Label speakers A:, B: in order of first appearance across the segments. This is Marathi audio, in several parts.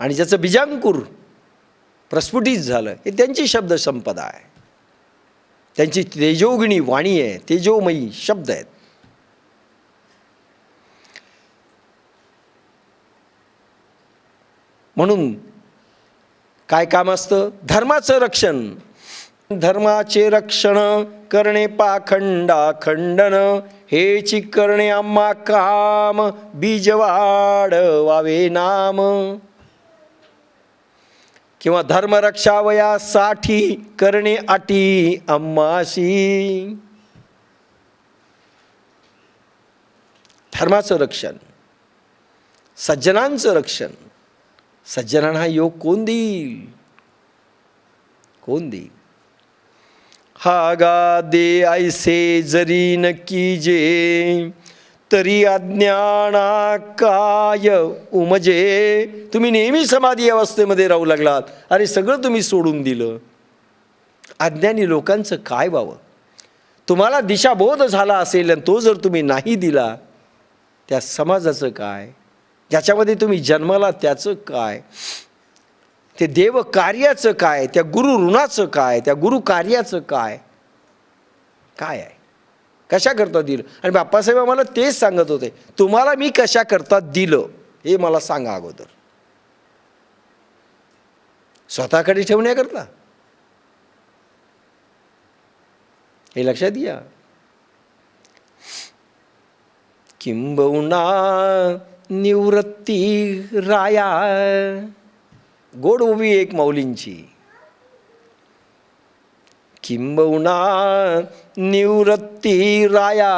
A: आणि ज्याचं बीजांकुर प्रस्फुटित झालं, हे त्यांची शब्दसंपदा आहे, त्यांची तेजोगिणी वाणी आहे, तेजोमयी शब्द आहेत. म्हणून काय काम असतं? धर्माचं रक्षण. धर्माचे रक्षण करणे पाखंडा खंडन, हेची करणे आम्हा काम, बीज वाढवावे नाम. किंवा धर्म रक्षावयासाठी करणे अटी आम्हासी. धर्माचं रक्षण, सज्जनांचं रक्षण. सज्जनांना हा योग कोण देईल? कोण देईल? हा गा दे ऐसे जरी न कीजे, तरी अज्ञाना काय उमजे. तुम्ही नेहमी समाधी अवस्थेमध्ये राहू लागलात, अरे सगळं तुम्ही सोडून दिलं. अज्ञानी लोकांचं काय व्हावं? तुम्हाला दिशाबोध झाला असेल आणि तो जर तुम्ही नाही दिला, त्या समाजाचं काय? ज्याच्यामध्ये तुम्ही जन्माला त्याचं काय? ते देव कार्याचं काय? त्या गुरु ऋणाचं काय? त्या गुरु कार्याचं काय? काय आहे? कशा करता दिलं? आणि बाप्पासाहेब आम्हाला तेच सांगत होते, तुम्हाला मी कशा करता दिलं हे मला सांगा अगोदर. स्वतःकडे ठेवण्याकरता हे लक्षात घ्या. किंबहुना निवृत्ती राया, गोड उभी एक माऊलींची. किंबहुना निवृत्ती राया,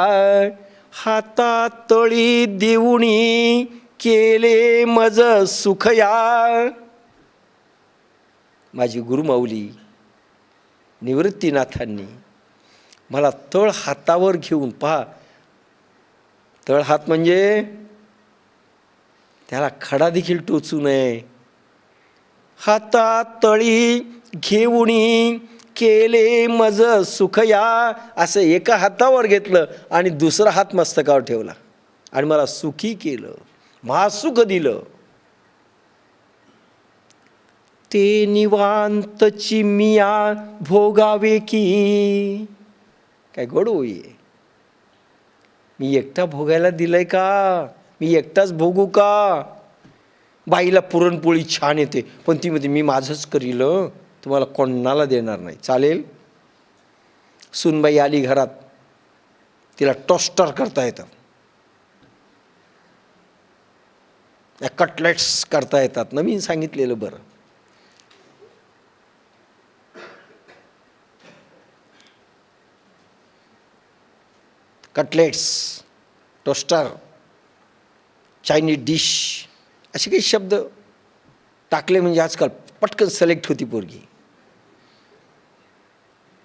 A: हातातळी देऊनी केले मज सुखया. माझी गुरुमाऊली निवृत्तीनाथांनी मला तळ हातावर घेऊन, पहा तळ हात म्हणजे त्याला खडा देखील टोचू नये, हातातळी घेऊनी केले मज सुखया. असं एका हातावर घेतलं आणि दुसरा हात मस्तकावर ठेवला आणि मला सुखी केलं, महासुख दिलं. ते निवांत चिमिया भोगावे की. काय गोड होई. मी एकटा भोगायला दिलंय का? मी एकटाच भोगू का? बाईला पुरणपोळी छान येते, पण ती म्हणते मी माझंच करील, तुम्हाला कोणाला देणार नाही. चालेल? सूनबाई आली घरात, तिला टोस्टर करता येतं, कटलेट्स करता येतात, नवीन सांगितलेलं बरं. कटलेट्स, टोस्टर, चायनीज डिश, असे काही शब्द टाकले म्हणजे आजकाल पटकन सिलेक्ट होती पोरगी.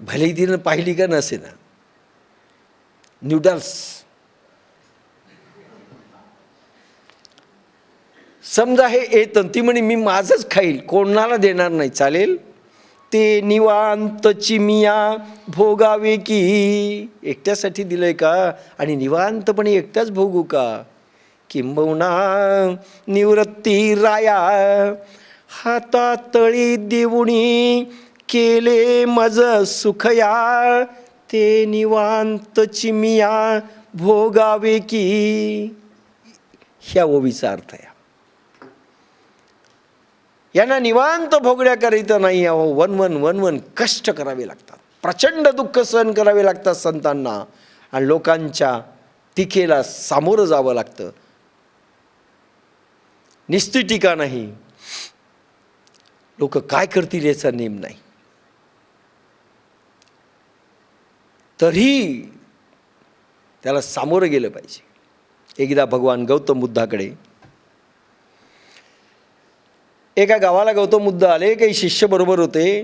A: भलेही तिनं पाहिली का नसे ना. नूडल्स, समजा हे येतं, ती म्हणे मी माझंच खाईल, कोणाला देणार नाही. चालेल? ते निवांत चिमिया भोगावे की. एकट्यासाठी दिलंय का? आणि निवांतपणे एकट्याच भोगू का? किंबहुना निवृत्ती राया, हातातळी देऊनी केले मज सुखया. ते निवांत चिमिया भोगावे की. ह्या ओवीचा अर्थ आहे. यांना निवांत भोगण्याकरिता नाही, वन कष्ट करावे लागतात, प्रचंड दुःख सहन करावे लागतात संतांना, आणि लोकांच्या टीकेला सामोरं जावं लागतं. निस्ती टीका नाही, लोक काय करतील याचा नेम नाही, तरी त्याला सामोरं गेलं पाहिजे. एकदा भगवान गौतम बुद्धाकडे एका गावाला गौतम बुद्ध आले, काही शिष्य बरोबर होते.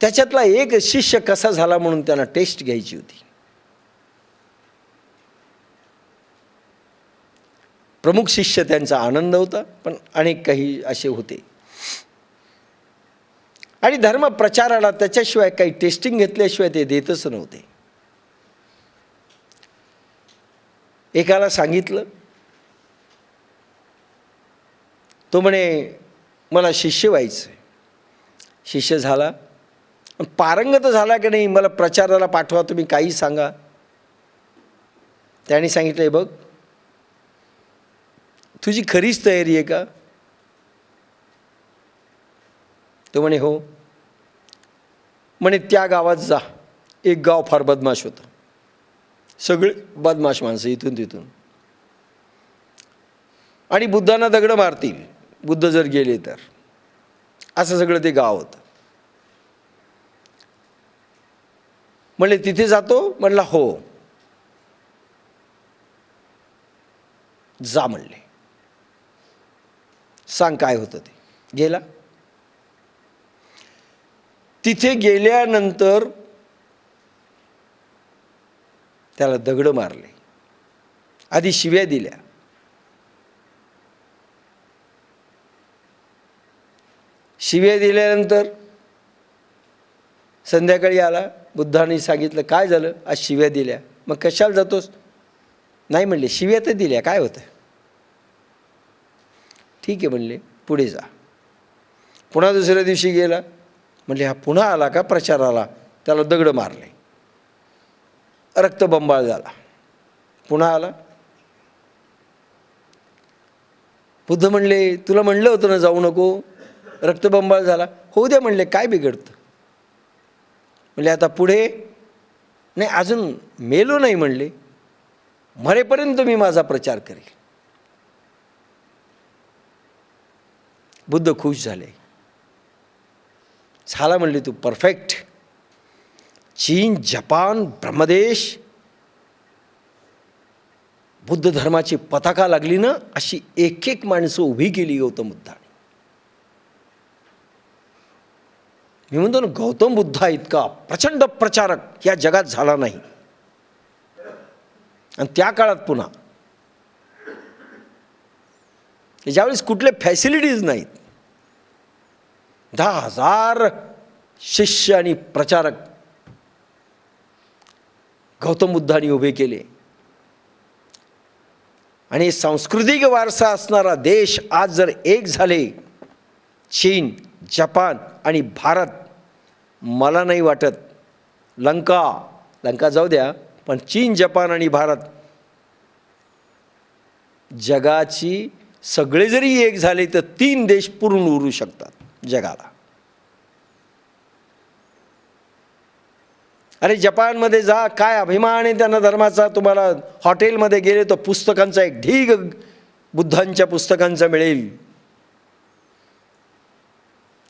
A: त्याच्यातला एक शिष्य कसा झाला म्हणून त्यांना टेस्ट घ्यायची होती. प्रमुख शिष्य त्यांचा आनंद होता, पण अनेक काही असे होते. आणि धर्म प्रचाराला त्याच्याशिवाय काही टेस्टिंग घेतल्याशिवाय ते देतच नव्हते. एकाला सांगितलं तो म्हणे मला शिष्य व्हायचं. शिष्य झाला, पारंगत झाला की नाही, मला प्रचाराला पाठवा, तुम्ही काही सांगा. त्याने सांगितलं, हे बघ, तुझी खरीच तयारी आहे का? तो म्हणे हो. म्हणे त्या गावात जा. एक गाव फार बदमाश होतं, सगळे बदमाश माणसं इथून तिथून, आणि बुद्धांना दगड मारतील बुद्ध जर गेले तर, असं सगळं ते गाव होतं. म्हणले तिथे जातो? म्हणला हो. जा म्हणले, सांग काय होतं ते. गेला. तिथे गेल्यानंतर त्याला दगड मारले, आधी शिव्या दिल्या. शिव्या दिल्यानंतर संध्याकाळी आला. बुद्धांनी सांगितलं, काय झालं? आज शिव्या दिल्या. मग कशाला जातोस? नाही म्हणले, शिव्या तर दिल्या, काय होतं? ठीक आहे म्हणले, पुढे जा. पुन्हा दुसऱ्या दिवशी गेला. म्हणले हा पुन्हा आला का प्रचाराला? त्याला दगड मारले, रक्तबंबाळ झाला. पुन्हा आला. बुद्ध म्हणले, तुला म्हणलं होतं ना जाऊ नको, रक्तबंबाळ झाला. होऊ द्या म्हणले, काय बिघडतं? म्हणले आता पुढे? नाही, अजून मेलो नाही म्हणले, मरेपर्यंत मी माझा प्रचार करेल. बुद्ध खुश झाले. झाला म्हणले तू परफेक्ट. चीन, जपान, ब्रह्मदेश, बुद्ध धर्माची पताका लागली ना, अशी एक एक माणसं उभी केली गौतम बुद्धाने. मी म्हणतो ना, गौतम बुद्धा इतका प्रचंड प्रचारक या जगात झाला नाही. आणि त्या काळात पुन्हा ज्यावेळेस कुठले फॅसिलिटीज नाहीत, 10,000 शिष्य आणि प्रचारक गौतम बुद्धांनी उभे केले. आणि सांस्कृतिक वारसा असणारा देश आज जर एक झाले, चीन, जपान आणि भारत, मला नाही वाटत लंका जाऊ द्या, पण चीन, जपान आणि भारत जगाची सगळे जरी एक झाले तर 3 देश पुरून उरू शकतात जगाला. अरे जपानमध्ये जा, काय अभिमान आहे त्यांना धर्माचा. तुम्हाला हॉटेलमध्ये गेले तर पुस्तकांचा एक ढीग बुद्धांच्या पुस्तकांचा मिळेल,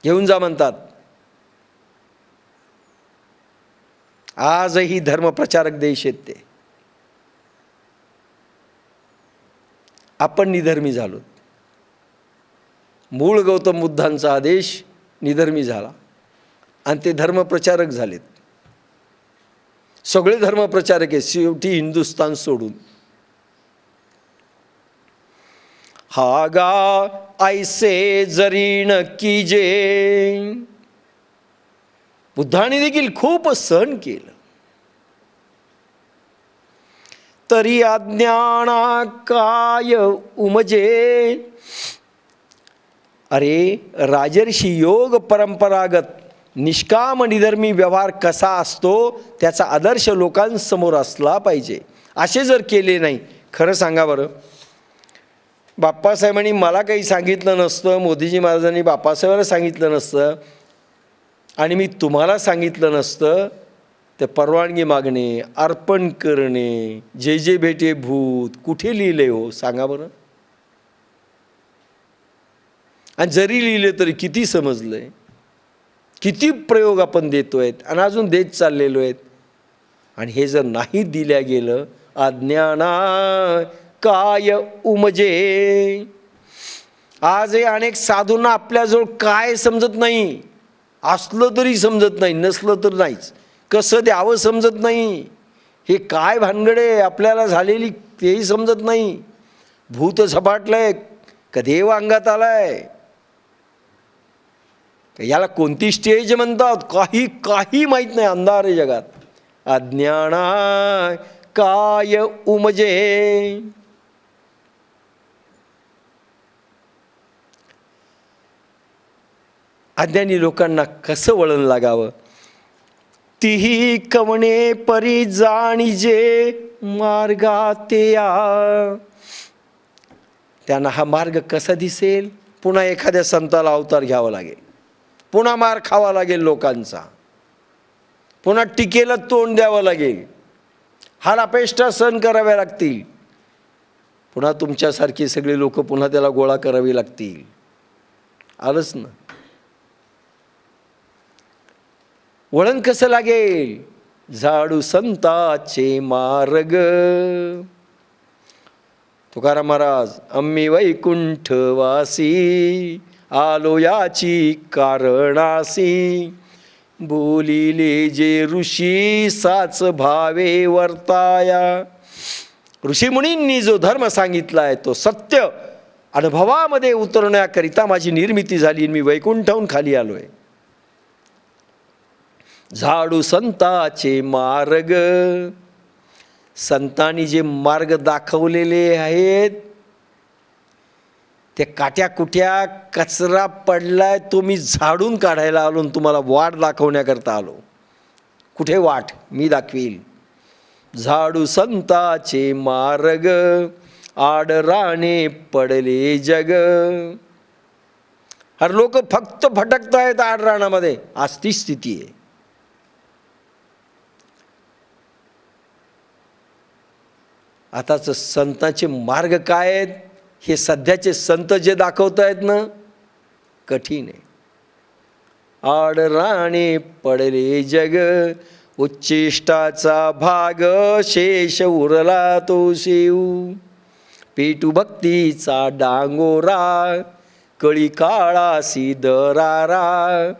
A: घेऊन जा म्हणतात. आजही धर्मप्रचारक देश आहेत ते. आपण निधर्मी झालो. मूळ गौतम बुद्धांचा हा देश निधर्मी झाला आणि ते धर्मप्रचारक झालेत. सगळे धर्मप्रचारक आहेत शेवटी हिंदुस्थान सोडून. हा गा ऐसे जरी न कीजे. बुद्धाने देखील खूप सहन केलं, तरी अज्ञाना काय उमजे. अरे राजर्षी योग परंपरागत निष्काम निधर्मी व्यवहार कसा असतो त्याचा आदर्श लोकांसमोर असला पाहिजे. असे जर केले नाही, खरं सांगा बरं, बाप्पासाहेबांनी मला काही सांगितलं नसतं, मोदीजी महाराजांनी बाप्पासाहेबांना सांगितलं नसतं, आणि मी तुम्हाला सांगितलं नसतं, ते परवानगी मागणे, अर्पण करणे, जे जे भेटे भूत कुठे लिहिले हो सांगा बरं. आणि जरी लिहिले तरी किती समजलंय, किती प्रयोग आपण देतोय आणि अजून देत चाललेलो आहेत. आणि हे जर नाही दिल्या गेलं, अज्ञाना काय उमजे. आज हे अनेक साधूंना आपल्याजवळ काय समजत नाही, असलं तरी समजत नाही, नसलं तर नाहीच, कसं द्यावं समजत नाही, हे काय भानगडे आपल्याला झालेली तेही समजत नाही. भूत झपाटलंय, कधीव अंगात आलाय, याला कोणती स्टेज म्हणतात काही माहीत नाही. अंधार आहे जगात. अज्ञाना काय उमजे. अज्ञानी लोकांना कसं वळण लागावं. तिही कवणे परी जाणीजे मार्गा ते या. त्यांना हा मार्ग कसा दिसेल. पुन्हा एखाद्या संताला अवतार घ्यावा लागेल, पुन्हा मार खावा लागेल लोकांचा, पुन्हा टीकेला तोंड द्यावं लागेल, हालापेष्टा सहन कराव्या लागतील, पुन्हा तुमच्यासारखी सगळे लोक पुन्हा त्याला गोळा करावी लागतील. आलंच ना. वळण कसं लागेल. झाडू संताचे मार्ग. तुकाराम महाराज, आम्ही वैकुंठवासी आलो याची कारणासी. बोलिले जे ऋषी साच भावे वर्ताया. ऋषीमुनींनी जो धर्म सांगितलाय तो सत्य अनुभवामध्ये उतरण्याकरिता माझी निर्मिती झाली. मी वैकुंठाहून खाली आलोय. झाडू संताचे मार्ग. संतांनी जे मार्ग दाखवलेले आहेत ते काट्या कुट्या कचरा पडलाय तो मी झाडून काढायला आलो, तुम्हाला वाट दाखवण्याकरता आलो. कुठे वाट मी दाखवील. झाडू संताचे मार्ग आडराणे पडले जग. हर लोक फक्त भटकतायत आडराणामध्ये. आज ती स्थिती आहे. आताच संतांचे मार्ग काय आहेत हे सध्याचे संत जे दाखवत आहेत ना, कठीण आहे. आडराणे पडले जग उच्चिष्टाचा भाग शेष उरला तो शेऊ. पेटू भक्तीचा डांगोरा कळी काळासी दरारा.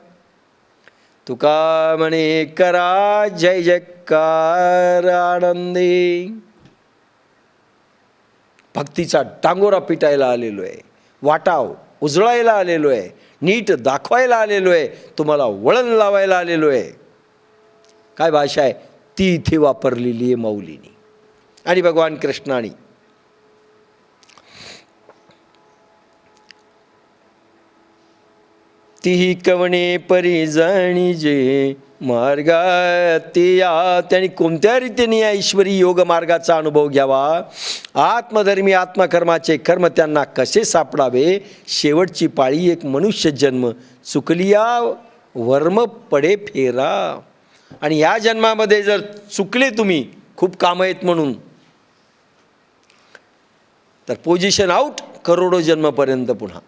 A: तुका म्हणे करा जय जयकार आनंदे. भक्तीचा डांगोरा पिटायला आलेलो आहे, वाटाव उजळायला आलेलो आहे, नीट दाखवायला आलेलो आहे, तुम्हाला वळण लावायला आलेलो आहे. काय भाषा आहे ती इथे वापरलेली आहे माऊलीनी आणि भगवान कृष्णानी. तीही कवणे परी जाणीजे मार्गा ते या. त्यांनी कोणत्या रीतीने या ईश्वरी योग मार्गाचा अनुभव घ्यावा. आत्मधर्मी आत्मकर्माचे कर्म त्यांना कसे सापडावे. शेवटची पाळी एक मनुष्य जन्म चुकलिया वर्म पडे फेरा. आणि या जन्मामध्ये जर चुकले तुम्ही खूप कामं आहेत म्हणून तर पोझिशन आउट. करोडो जन्मपर्यंत पुन्हा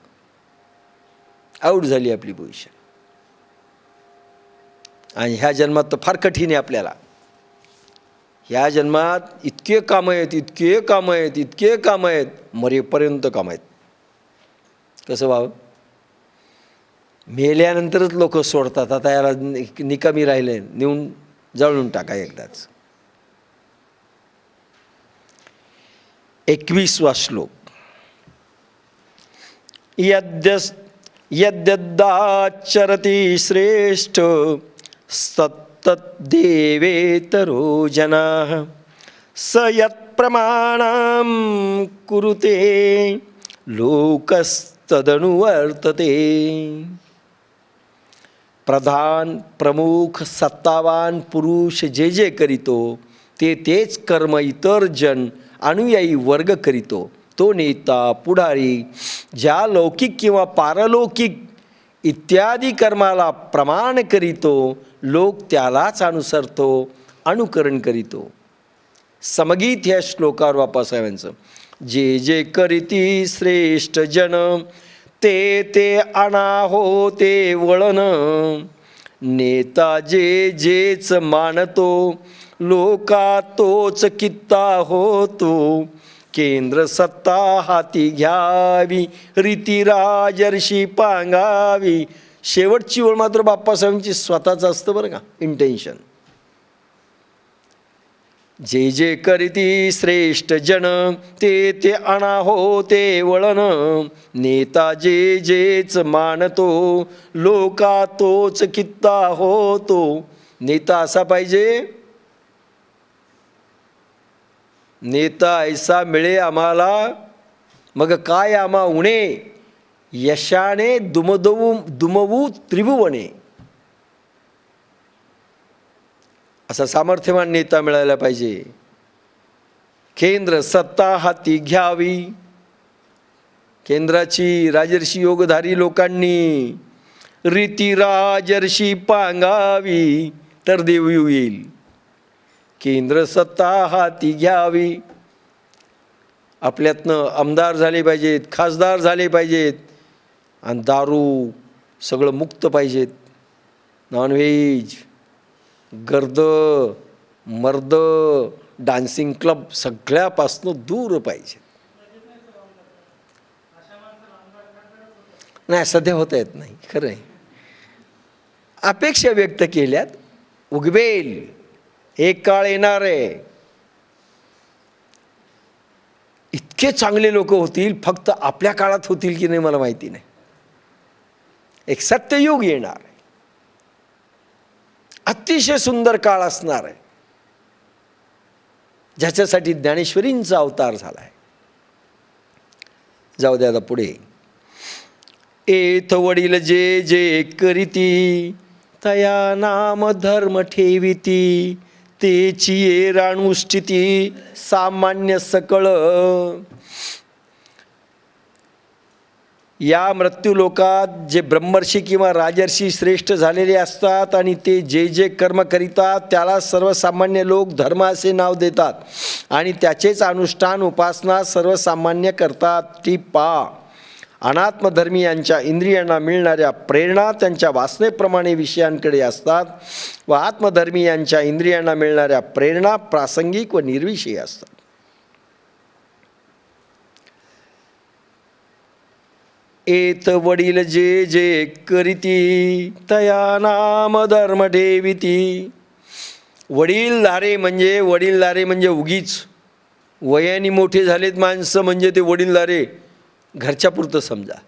A: आउट झाली आपली पोझिशन. आणि ह्या जन्मात तर फार कठीण आहे आपल्याला. ह्या जन्मात इतके कामं आहेत, इतके कामं आहेत, इतके कामं आहेत, मरेपर्यंत कामं आहेत. कसं व्हावं. मेल्यानंतरच लोक सोडतात. आता याला निकामी राहिले, नेऊन जळून टाका एकदाच. 21वा श्लोक. यद्यदाचरति श्रेष्ठ सत्तद्देवेतरो जनाः स यत्प्रमाणं कुरुते लोकस्तदनुवर्तते. प्रधान प्रमुख सत्तावान पुरुष जे जे करीतो ते तेच कर्म इतर जन अनुयायी वर्ग करीतो. तो नेता पुढारी ज्या लौकिक किंवा पारलौकिक इत्यादी कर्माला प्रमाण करीतो लोक त्यालाच अनुसरतो, अनुकरण करीतो. समगीत ह्या श्लोकावर बाबासाहेबांचं. जे जे करीती श्रेष्ठ जन ते ते अनाहो ते वळण. नेता जे जेच मानतो लोका तोच कित्ता होतो. केंद्र सत्ता हाती घ्यावी रीती राजर्षी पांगावी. शेवटची ओळ मात्र बाप्पासाहेबांची स्वतःच असतं बरं का, इंटेन्शन. जे जे करीती श्रेष्ठ जन ते ते अनाहो ते वळण. नेता जे जेच मानतो लोका तोच कित्ता होतो. नेता असा पाहिजे, नेता ऐसा मिळे आम्हाला मग काय आम्हा उणे. यशाने दुमवू त्रिभुवने, असा सामर्थ्यवान नेता मिळायला पाहिजे. केंद्र सत्ता हाती घ्यावी, केंद्राची राजर्षी योगधारी लोकांनी रीती राजर्षी पांगावी, तर देव येईल. केंद्र सत्ता हाती घ्यावी. आपल्यातनं आमदार झाले पाहिजेत, खासदार झाले पाहिजेत, आणि दारू सगळं मुक्त पाहिजेत. नॉनव्हेज, गर्द, मर्द, डान्सिंग क्लब सगळ्यापासनं दूर पाहिजे. नाही, सध्या होता येत नाही, खरं आहे. अपेक्षा व्यक्त केल्यात, उगवेल, एक काळ येणार आहे. इतके चांगले लोक होतील, फक्त आपल्या काळात होतील की नाही मला माहिती नाही. एक सत्ययुग येणार आहे, अतिशय सुंदर काळ असणार आहे, ज्याच्यासाठी ज्ञानेश्वरींचा अवतार झाला आहे. जाऊ द्या आता पुढे. एथ वडील जे जे करीती, तया नाम धर्म ठेविती, तेची ये राणुष्ठिती सामान्य सकळ. या मृत्यूलोकात जे ब्रह्मर्षी किंवा राजर्षी श्रेष्ठ झालेले असतात आणि ते जे जे कर्म करीतात त्याला सर्वसामान्य लोक धर्म असे नाव देतात आणि त्याचेच अनुष्ठान उपासना सर्वसामान्य करतात. ती पा अनात्मधर्मीयांच्या इंद्रियांना मिळणाऱ्या प्रेरणा त्यांच्या वासनेप्रमाणे विषयांकडे असतात व आत्मधर्मीयांच्या इंद्रियांना मिळणाऱ्या प्रेरणा प्रासंगिक व निर्विषयी असतात. एत वडील जे जे करीती, तया नाम धर्म ठेविती. वडीलधारे म्हणजे उगीच वयाने मोठे झालेत माणसं म्हणजे ते वडीलधारे, घरच्या पुरतं समजा.